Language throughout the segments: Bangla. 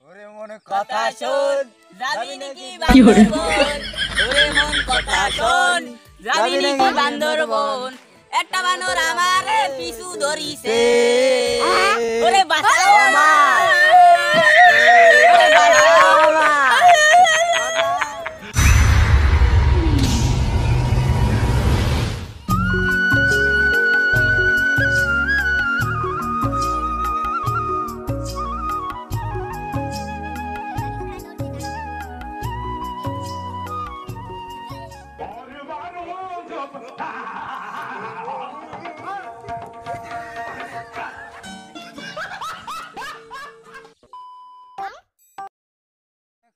ওরে মনে কথা শোন যাবি নাকি বান্দরবন ওরে মন কথা শোন যাবি নাকি বান্দরবন একটা বানর আমার পিছু ধরিছে ওরে বাঁচাও আমার ওরে বাঁচাও আমার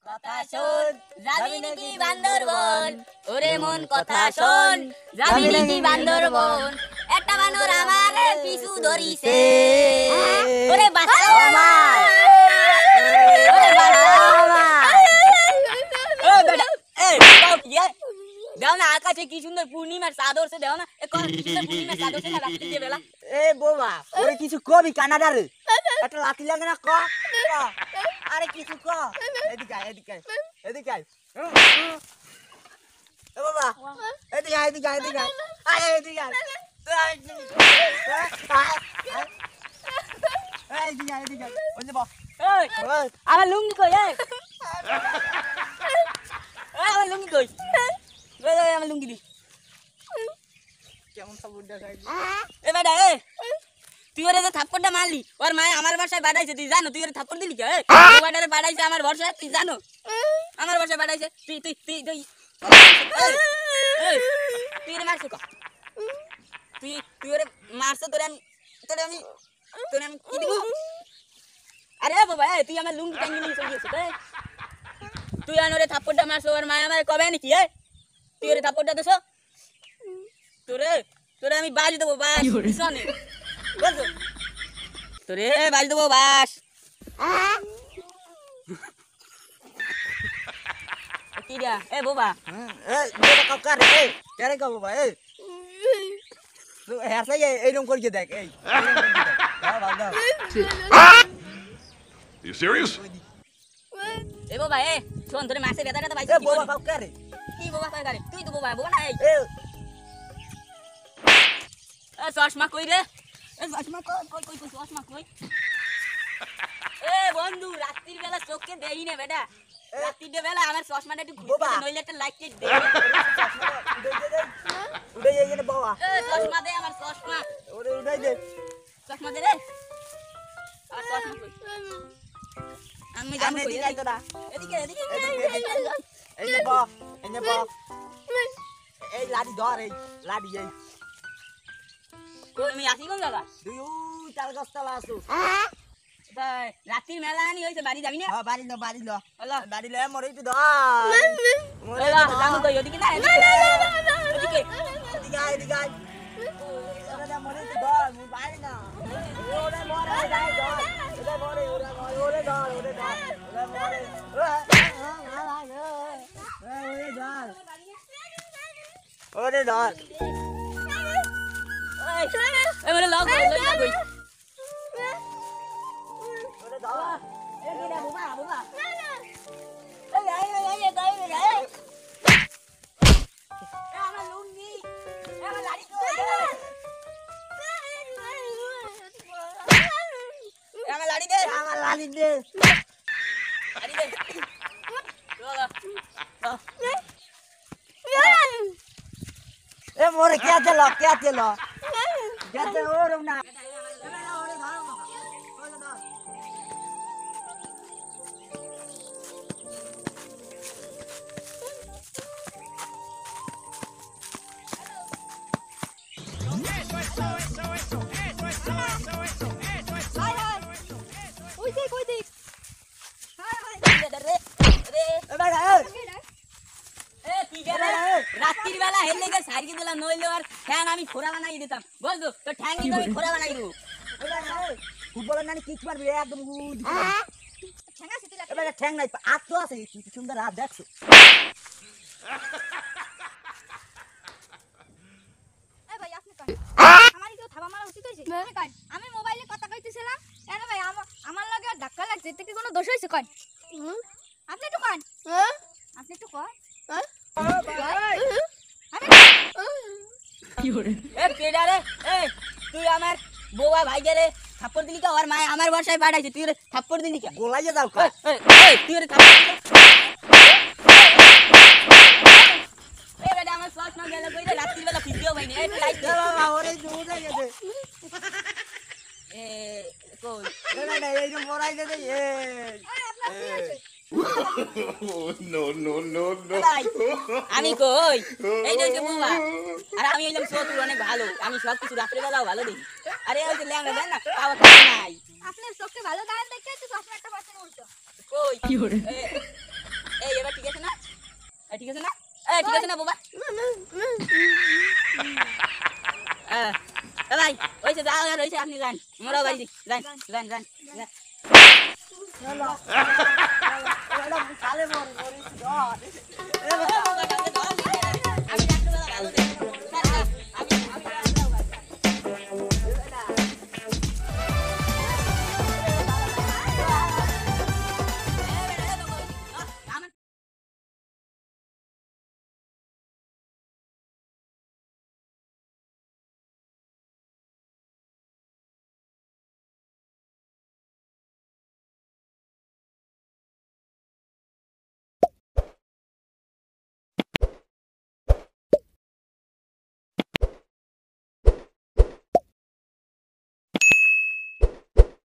কথা শোন যাবি নাকি বান্দরবন ওরে মন কথা শোন যাবি নাকি বান্দরবন একটা বানর আমার পিছু ধরিছে ওরে বাঁচাও আমার ওরে বাঁচাও আমার ও বেটা এই বাও কি দাও না আকাশে কি সুন্দর পূর্ণিমার চাঁদ উঠছে দাও না এ কোন কি সুন্দর পূর্ণিমার চাঁদ উঠছে না রাত্রি যে বেলা এ বাবা ওরে কিছু কবি কানাডা রে একটা লাঠি লাগে না ক আরে কিছু ক এদিকে আয় এদিকে আয় এদিকে আয় এ বাবা এদিকে আয় এদিকে আয় এদিকে আয় এদিকে আয় এদিকে আয় এদিকে আয় ওই যে বাবা এই আমার লুঙ্গি কই এই আমার লুঙ্গি কই এই আমার লুঙ্গি দি কেমন সাবুন দেখাই এ বেটা এ তুই ওরে যে থাপ্পড়টা মারলি ওর মায়ে আমার বাসায় পাঠাইছে তুই জানো তুই ওরে থাপ্পড় দিলি কে তুই বাটারে পাঠাইছে আমার ভরসায় তুই জানো আমার বাসায় পাঠাইছে তুই তুই তুই তুই তুই ওরে মারছো কা তুই তুই ওরে মারছো তোরে আমি কি দিব আরে বাবা এ তুই আমার লুঙ্গি টাঙ্গি নিয়ে চলে গেছিস তুই আনোরে থাপ্পড়টা মারছো ওর মায়ে আমার কবে নাকি এ তুই ওরে থাপ্পড়টা দেছো তোরে তোরে আমি বাজ দেবো বাস পিছনে বুঝছো তোরে বাজ দেবো বাস কি দিয়া এ বাবা এ বেটা কাকা রে এ কেরে কা বাবা এ তো হেসে এইরকম করে দেখ এই দাও দাও You serious? এ বাবা এ শোন তোরে মাসে বেদাটা বাইছে এ বাবা কাকা রে কি বাবা কই গারে তুই তো বাবা বাবা না এই এ চশমা কই রে এ চশমা কই চশমা কই এ বন্ধু রাত্রির বেলা চোখে দেই না বেটা রাত্রির বেলা আমার চশমাটা একটু ঘুরে নইলে একটা লাইট দে উড়ে যাই রে বাবা এ চশমা দে আমার চশমা ওরে উড়াই দে চশমা দে রে আর চশমা কই আমি জানো কই এদিকে আই তোরা এদিকে এই যে বা এই লাডি ধর এই লাডি এই কই আমি আসি কোন জায়গা দুই চার গস্তলা আসু তাই রাত্রির মেলা আনি হইছে বাড়ি যাবি না হ্যাঁ বাড়ি লো আল্লাহ বাড়ি লো মরে একটু ধর এলা জানো কই ওদিকে না এদিকে এদিকে আয় ওরে মরে একটু ধর মুই বাড়ি না ওরে মরে যাই ধর ওরে ধর ওরে মরে ওরে ধর এ মরে লগ কই ওরে ধর এ কি রে বাবা আমার লুঙ্গি আমার লাড়ি কই আমার লাড়ি দে আমার লাডি দে লাড়ি দে এ মোরে কে চলো যেতে ওরম না রাত্রির বেলা হেলে গে সাইকে দিলাম নইলে আর ঠ্যাং আমি খোরা বানাই দিতাম বুঝছো তো ঠ্যাং কিন্তু আমি খোরা বানাই দেবো ফুটবলের নানি কিক মারবি একদম এবারে ঠ্যাং নাই হাত তো আছে কি সুন্দর হাত দেখছো আমি মোবাইলে কথা কইতেছিলাম। আরে ভাই আমার লগে ধাক্কা লাগছে এতে কি কোনো দোষ হয়েছে কন আপনি একটু কন আপনি একটু কন এ কেডা রে এ তুই আমার বউয়া ভাই রে থাপ্পড় দিলি কা আর মা আমার বাসায় পাঠাইছে তুই রে থাপ্পড় দিলি কা গোলাইয়ে দাও কা তুই রে থাপ্পড় দিলি এ বেটা আমার শ্বাস না গেল কইরে রাত্রি বেলা ভিডিও ভাই এই লাইট দে বাবা ওরে জুড়ে গেছে এ কই না এই যে মোরাই দে এ ভাই আমি কই এই যে বউয়া আর আমি এলাম শত্রু অনেক ভালো আমি সব কিছু রাত্রে বেলাও ভালো দেখি আরে ওই যে ল্যাংড়া দেন না পাওয়া নাই আপনার চোখে ভালো দাঁড়ান দেখে তো চশমা একটা পাচ্ছেন উল্টো কই কি হরে এই এবার ঠিক আছে না ঠিক আছে না ঠিক আছে না বাবা ভাই ওইসে যাও আর ওইসে আপনি যান মোরা বাড়ি যান যান যান চলো চলো কালে মর মরিস